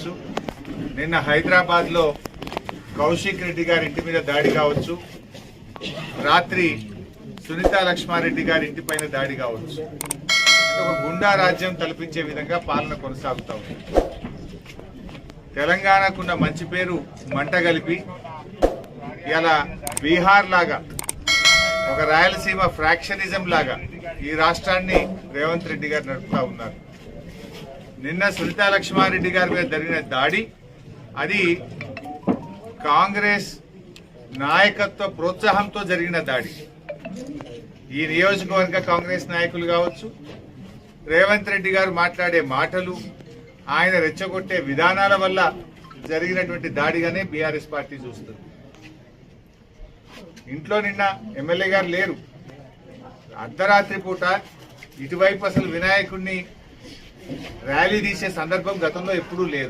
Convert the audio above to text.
కావచ్చు, నిన్న హైదరాబాద్లో కౌశిక్ రెడ్డి గారి ఇంటి మీద దాడి కావచ్చు, రాత్రి సునీతా లక్ష్మారెడ్డి గారి ఇంటిపైన దాడి కావచ్చు, ఒక గుండా రాజ్యం తలపించే విధంగా పాలన కొనసాగుతా ఉంది. తెలంగాణకున్న మంచి పేరు మంట కలిపి ఇలా బీహార్ లాగా ఒక రాయలసీమ ఫ్రాక్షనిజం లాగా ఈ రాష్ట్రాన్ని రేవంత్ రెడ్డి గారు నడుపుతా ఉన్నారు. నిన్న సునీతా లక్ష్మారెడ్డి గారి మీద జరిగిన దాడి అది కాంగ్రెస్ నాయకత్వ ప్రోత్సాహంతో జరిగిన దాడి. ఈ నియోజకవర్గ కాంగ్రెస్ నాయకులు కావచ్చు, రేవంత్ రెడ్డి గారు మాట్లాడే మాటలు, ఆయన రెచ్చగొట్టే విధానాల వల్ల జరిగినటువంటి దాడిగానే బీఆర్ఎస్ పార్టీ చూస్తుంది. ఇంట్లో నిన్న ఎమ్మెల్యే గారు లేరు. అర్ధరాత్రి పూట ఇటువైపు అసలు వినాయకుడిని ర్యాలీ తీసే సందర్భం గతంలో ఎప్పుడూ లేదు.